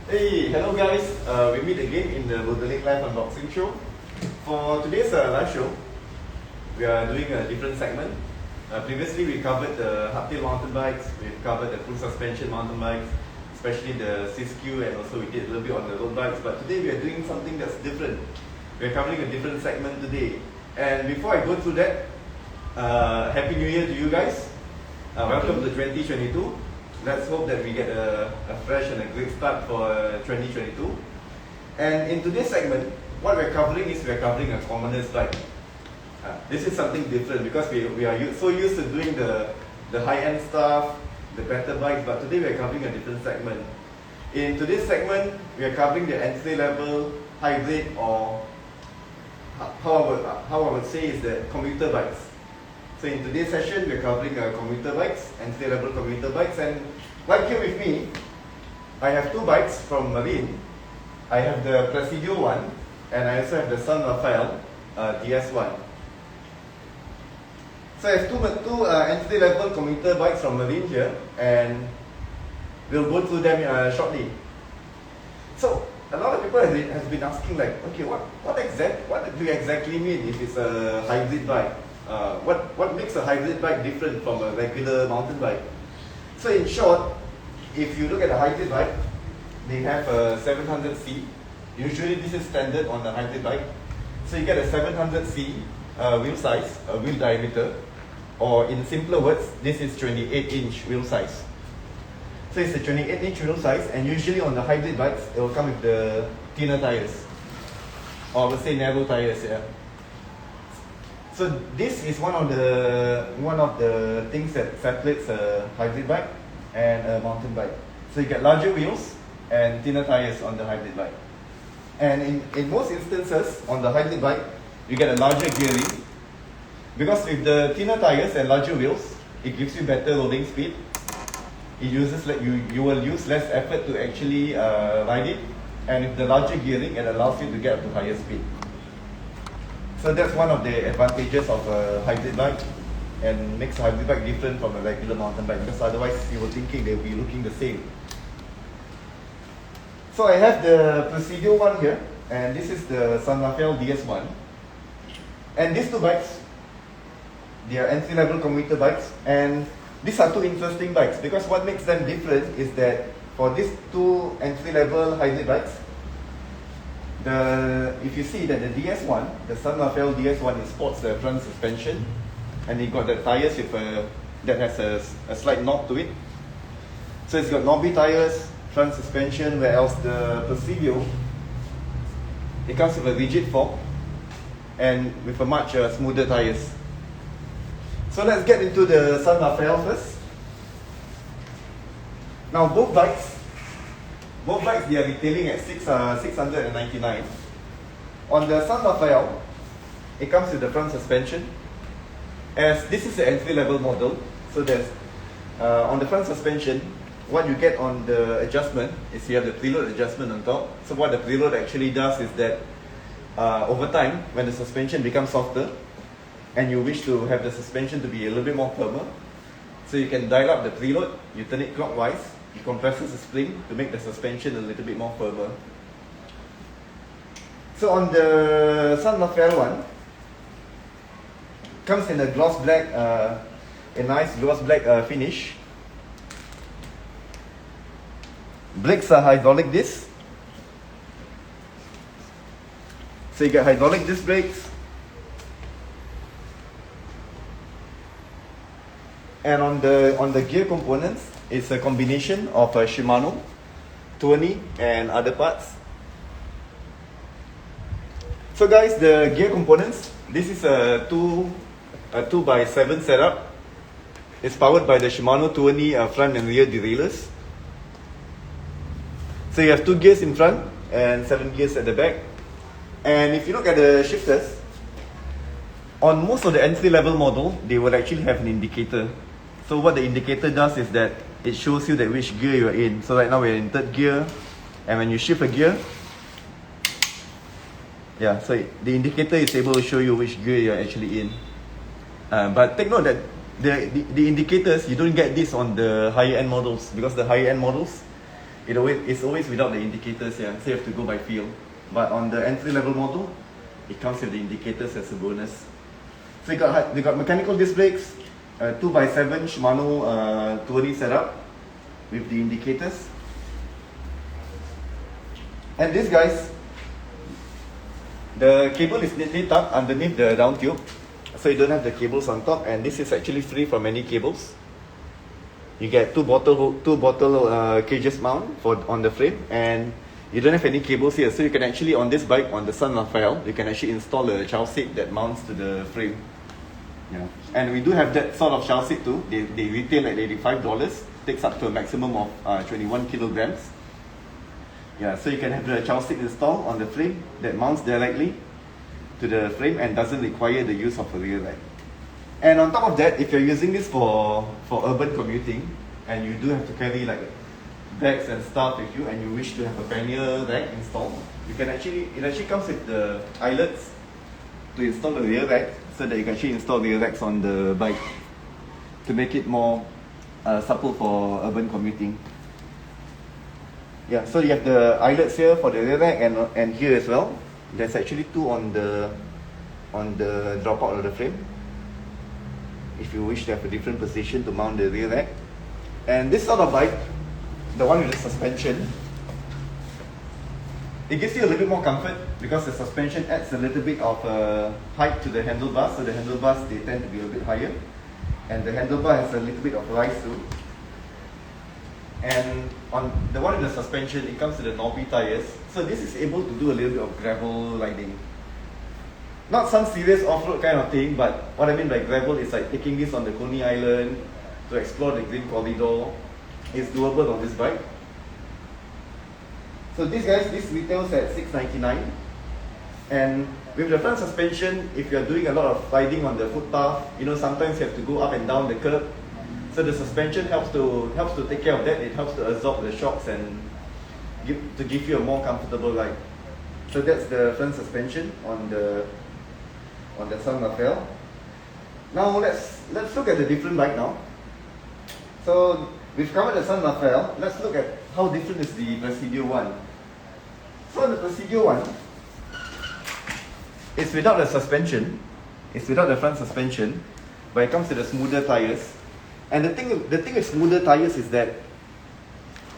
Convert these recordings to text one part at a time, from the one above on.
Hey, hello guys. We meet again in the Rodalink Live Unboxing Show. For today's live show, we are doing a different segment. Previously, we covered the hardtail mountain bikes, we covered the full suspension mountain bikes, especially the CSQ, and also we did a little bit on the road bikes. But today we are doing something that's different. We are covering a different segment today. And before I go through that, Happy New Year to you guys. Welcome to 2022. Let's hope that we get a fresh and a great start for 2022. And in today's segment, what we're covering is we're covering a commoner's bike. This is something different because we are so used to doing the high-end stuff, the better bikes, but today we're covering a different segment. In today's segment, we are covering the entry-level, hybrid, or how I would say is the commuter bikes. So in today's session, we're covering commuter bikes, entry-level commuter bikes, and right here with me, I have two bikes from Marin. I have the Presidio one, and I also have the San Rafael DS1. So I have two entry-level commuter bikes from Marin here, and we'll go through them shortly. So a lot of people has been asking like, okay, what do you exactly mean if it's a hybrid bike? What makes a hybrid bike different from a regular mountain bike? So in short, if you look at a hybrid bike, they have a 700C. Usually this is standard on a hybrid bike. So you get a 700C wheel size, wheel diameter, or in simpler words, this is 28-inch wheel size. So it's a 28-inch wheel size, and usually on the hybrid bikes, it will come with the thinner tires, or I would say narrow tires. Yeah. So this is one of the things that separates a hybrid bike and a mountain bike. So you get larger wheels and thinner tires on the hybrid bike. And in most instances on the hybrid bike, you get a larger gearing because with the thinner tires and larger wheels, it gives you better loading speed. It uses you will use less effort to actually ride it, and with the larger gearing, it allows you to get up to higher speed. So that's one of the advantages of a hybrid bike, and makes a hybrid bike different from a regular mountain bike, because otherwise you were thinking they'll be looking the same. So I have the Presidio one here, and this is the San Rafael DS1. And these two bikes, they are entry-level commuter bikes, and these are two interesting bikes because what makes them different is that for these two entry-level hybrid bikes, if you see that the DS1, the San Rafael DS1, it sports the front suspension, and it got the tires with that has a slight knob to it. So it's got knobby tires, front suspension, whereas the Presidio, it comes with a rigid fork and with a much smoother tires. So let's get into the San Rafael first. Now both bikes, they are retailing at 699. On the San Rafael, it comes with the front suspension. As this is the entry-level model, so there's on the front suspension, what you get on the adjustment is you have the preload adjustment on top. So what the preload actually does is that over time, when the suspension becomes softer, and you wish to have the suspension to be a little bit more firmer, so you can dial up the preload, you turn it clockwise, it compresses the spring to make the suspension a little bit more firmer. So on the San Rafael one, comes in a gloss black, a nice gloss black finish. Brakes are hydraulic discs. So you get hydraulic disc brakes. And on the gear components, it's a combination of a Shimano, 20, and other parts. So guys, the gear components, this is a 2x7 setup. It's powered by the Shimano 20 front and rear derailleurs. So you have 2 gears in front and 7 gears at the back. And if you look at the shifters, on most of the entry-level model, they will actually have an indicator. So what the indicator does is that it shows you that which gear you're in. So right now we're in 3rd gear, and when you shift a gear, yeah, so the indicator is able to show you which gear you're actually in. But take note that the indicators, you don't get this on the higher end models, because the higher end models, it's always without the indicators, yeah, so you have to go by feel. But on the entry-level model, it comes with the indicators as a bonus. So you got mechanical disc brakes, 2x7 Shimano touring setup with the indicators. And these guys, the cable is neatly tucked underneath the down tube, so you don't have the cables on top, and this is actually free from any cables. You get two bottle cages mount on the frame, and you don't have any cables here, so you can actually, on this bike, on the San Rafael, you can actually install a child seat that mounts to the frame. Yeah. And we do have that sort of child seat too. They retail at $85, takes up to a maximum of 21 kilograms. Yeah, so you can have the child seat installed on the frame that mounts directly to the frame and doesn't require the use of a rear rack. And on top of that, if you're using this for urban commuting, and you do have to carry like bags and stuff with you, and you wish to have a pannier rack installed, it actually comes with the eyelets to install the rear rack, so that you can actually install rear racks on the bike to make it more supple for urban commuting. Yeah, so you have the eyelets here for the rear rack, and here as well. There's actually two on the dropout of the frame, if you wish to have a different position to mount the rear rack. And this sort of bike, the one with the suspension, it gives you a little bit more comfort because the suspension adds a little bit of height to the handlebars. So the handlebars, they tend to be a bit higher, and the handlebar has a little bit of rise too. And on the one with the suspension, it comes with the knobby tires, so this is able to do a little bit of gravel riding. Not some serious off-road kind of thing, but what I mean by gravel is like taking this on the Coney Island to explore the Green Corridor. It's doable on this bike. So this retails at $699, and with the front suspension, if you're doing a lot of riding on the footpath, sometimes you have to go up and down the curb. So the suspension helps to take care of that. It helps to absorb the shocks and give you a more comfortable ride. So that's the front suspension on the San Rafael. Now let's look at the different bike now. So we've covered the San Rafael. Let's look at how different is the Presidio one. So the Presidio one, it's without the suspension. It's without the front suspension, but it comes with the smoother tires. And the thing with smoother tires is that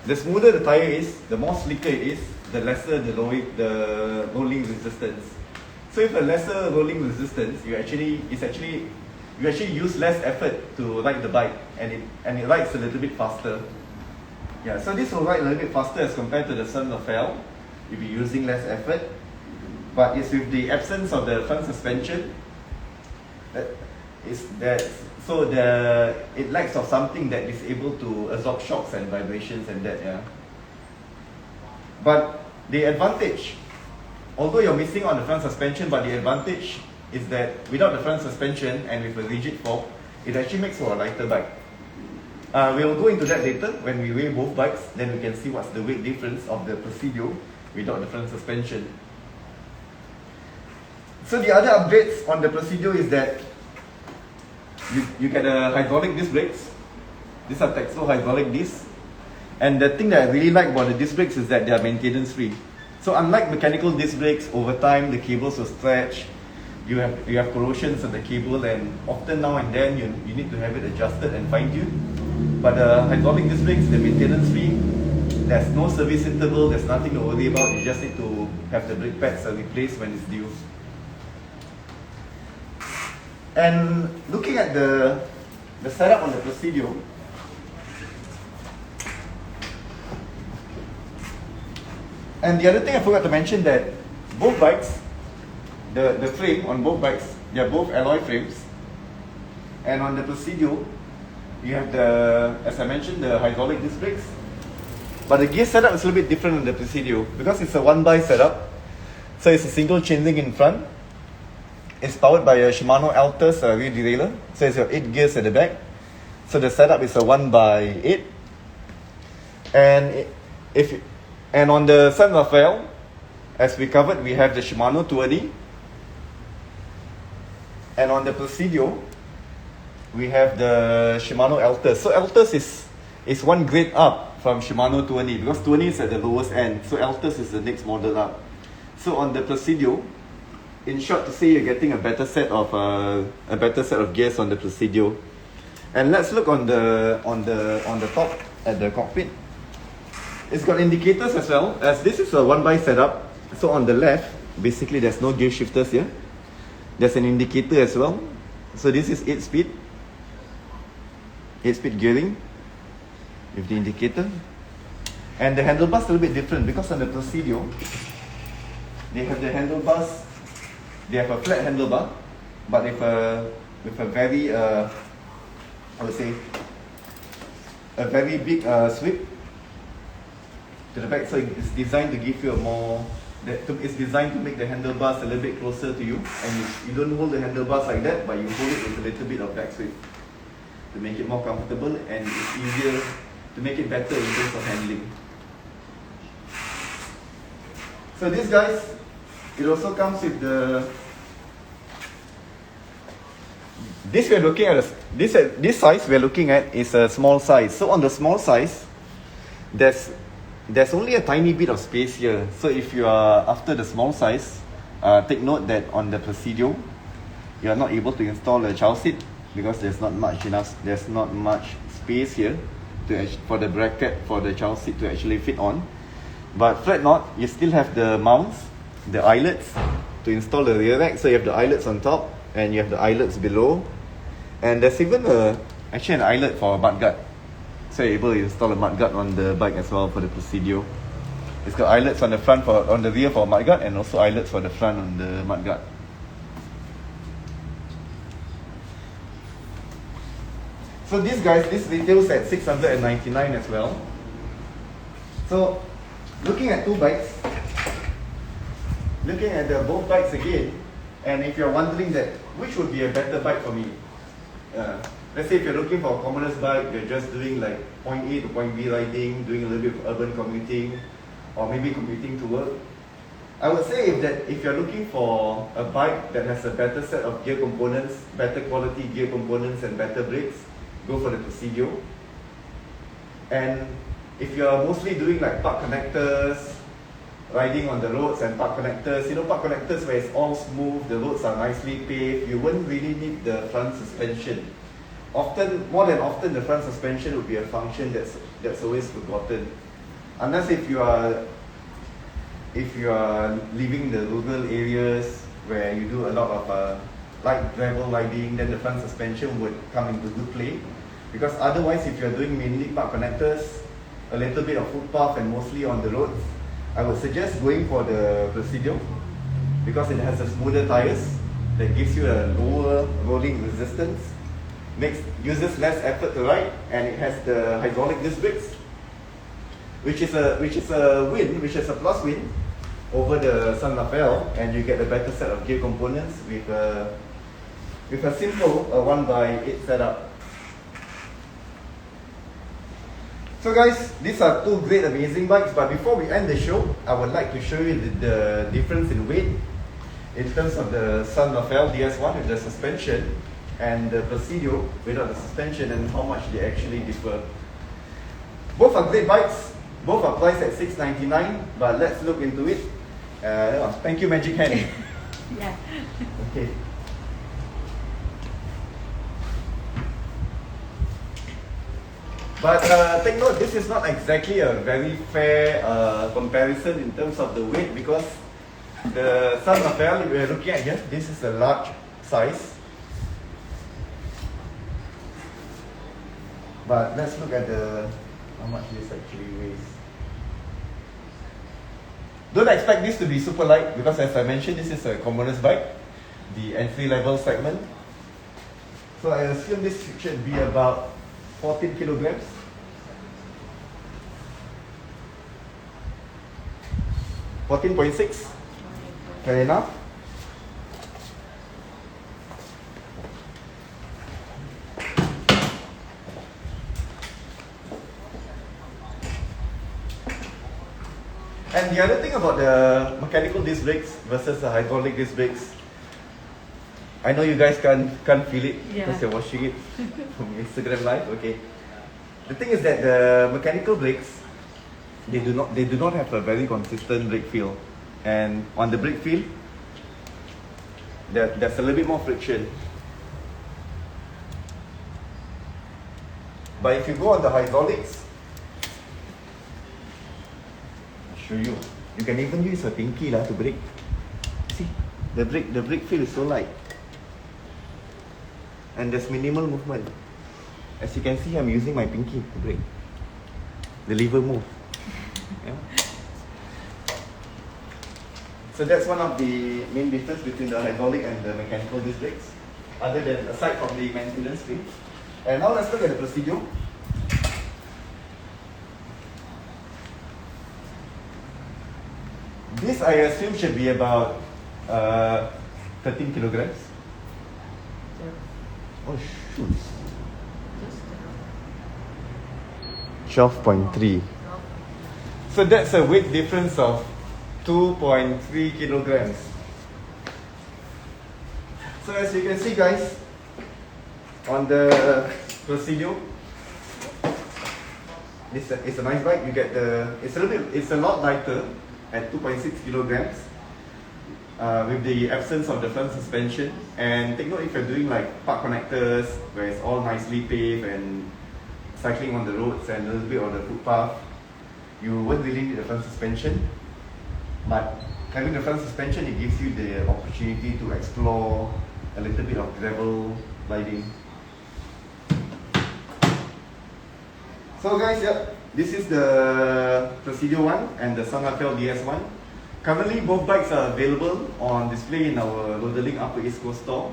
the smoother the tire is, the more slicker it is, the lesser the rolling resistance. So if a lesser rolling resistance, you actually use less effort to ride the bike, and it rides a little bit faster. Yeah, so this will ride a little bit faster as compared to the San Rafael. You'll be using less effort, but it's with the absence of the front suspension it lacks of something that is able to absorb shocks and vibrations and that, yeah. But the advantage, although you're missing on the front suspension, but the advantage is that without the front suspension and with a rigid fork, it actually makes for a lighter bike. We'll go into that later when we weigh both bikes, then we can see what's the weight difference of the Presidio without the front suspension. So the other upgrades on the Presidio is that you get a hydraulic disc brakes. These are Texo hydraulic discs. And the thing that I really like about the disc brakes is that they are maintenance free. So unlike mechanical disc brakes, over time the cables will stretch. You have corrosions on the cable, and often now and then you need to have it adjusted and fine-tuned. But the hydraulic disc brakes, they're maintenance free. There's no service interval, there's nothing to worry about. You just need to have the brake pads replaced when it's due. And looking at the setup on the Presidio, and the other thing I forgot to mention, that both bikes, the frame on both bikes, they are both alloy frames. And on the Presidio, you have as I mentioned, the hydraulic disc brakes. But the gear setup is a little bit different on the Presidio because it's a 1x setup. So it's a single chainlink in front. It's powered by a Shimano Altus rear derailleur. So it's got 8 gears at the back. So the setup is a 1x8. And on the San Rafael, as we covered, we have the Shimano 280. And on the Presidio, we have the Shimano Altus. So Altus is one grade up from Shimano 20 because 20 is at the lowest end, so Altus is the next model up. So on the Presidio, in short to say, you're getting a better set of gears on the Presidio. And let's look on the top at the cockpit. It's got indicators as well, as this is a 1x setup. So on the left, basically there's no gear shifters here. There's an indicator as well. So this is 8-speed gearing with the indicator. And the handlebars a little bit different because on the Presidio, they have the handlebars. They have a flat handlebar, but with a very I would say a very big sweep to the back. So it's designed to give you a more. It's designed to make the handlebars a little bit closer to you, and you don't hold the handlebars like that, but you hold it with a little bit of back sweep to make it more comfortable, and it's easier to make it better in terms of handling. So this guys, it also comes with the. This we're looking at this size we're looking at is a small size. So on the small size, there's only a tiny bit of space here. So if you are after the small size, take note that on the Presidio, you are not able to install a child seat because there's not much space here for the bracket for the child seat to actually fit on. But flat not, you still have the mounts, the eyelets to install the rear rack. So you have the eyelets on top and you have the eyelets below. And there's even actually an eyelet for a mudguard. So you're able to install a mudguard on the bike as well for the Presidio. It's got eyelets on the front on the rear for a mudguard, and also eyelets for the front on the mudguard. So this retails at 699 as well. So looking at both bikes again, and if you're wondering that which would be a better bike for me, let's say if you're looking for a commoner's bike, you're just doing like point A to point B riding, doing a little bit of urban commuting, or maybe commuting to work. I would say if you're looking for a bike that has a better set of gear components, better quality gear components and better brakes, go for the Presidio. And if you're mostly doing like park connectors, riding on the roads and park connectors, park connectors where it's all smooth, the roads are nicely paved, you wouldn't really need the front suspension. More than often, the front suspension would be a function that's always forgotten. Unless if you are living the rural areas where you do a lot of light gravel riding, then the front suspension would come into good play. Because otherwise, if you're doing mainly park connectors, a little bit of footpath and mostly on the roads, I would suggest going for the Presidio because it has a smoother tires that gives you a lower rolling resistance, uses less effort to ride, and it has the hydraulic disc brakes, which is a plus win over the San Rafael, and you get a better set of gear components with a simple 1x8 setup. So guys, these are two great amazing bikes, but before we end the show, I would like to show you the difference in weight in terms of the San Rafael DS1 with the suspension and the Presidio without the suspension, and how much they actually differ. Both are great bikes, both are priced at $699, but let's look into it. Thank you, Magic Hand. Yeah. Okay. But take note, this is not exactly a very fair comparison in terms of the weight, because the San Rafael we're looking at here, this is a large size. But let's look at how much this actually weighs. Don't expect this to be super light, because as I mentioned, this is a commoner's bike, the entry-level segment. So I assume this should be about 14 kilograms. 14.6. Fair enough. And the other thing about the mechanical disc brakes versus the hydraulic disc brakes, I know you guys can't feel it because you're watching it from Instagram Live. Okay. The thing is that the mechanical brakes, they do not have a very consistent brake feel, and on the brake feel, there's a little bit more friction. But if you go on the hydraulics, I'll show you. You can even use a pinky to brake. See, the brake feel is so light, and there's minimal movement. As you can see, I'm using my pinky to brake. The lever move. Yeah. So that's one of the main difference between the hydraulic and the mechanical disc brakes, other than aside from the maintenance fee. And now let's look at the Presidio. This I assume should be about 13 kilograms. Oh shoot. 12.3. So that's a weight difference of 2.3 kilograms. So as you can see, guys, on the Presidio, it's a nice bike. You get it's a lot lighter at 2.6 kilograms with the absence of the front suspension. And take note, if you're doing like park connectors where it's all nicely paved and cycling on the roads and a little bit on the footpath, you won't really need the front suspension. But having the front suspension, it gives you the opportunity to explore a little bit of gravel gliding. So guys, yeah, this is the Presidio 1 and the San Rafael DS1. Currently, both bikes are available on display in our Rodalink Upper East Coast store.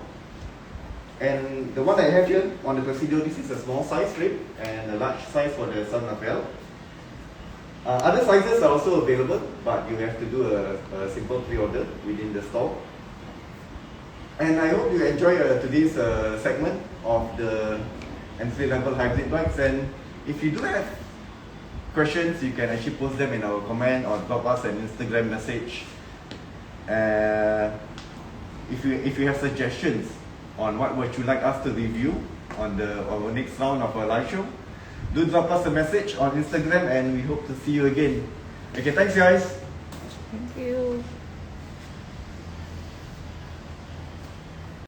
And the one I have here on the Presidio, this is a small size strip and a large size for the San Rafael. Other sizes are also available, but you have to do a simple pre-order within the store. And I hope you enjoy today's segment of the entry-level hybrid bikes. And if you do have questions, you can actually post them in our comment or drop us an Instagram message. If you have suggestions on what would you like us to review on our next round of our live show, do drop us a message on Instagram, and we hope to see you again. Okay, thanks guys. Thank you.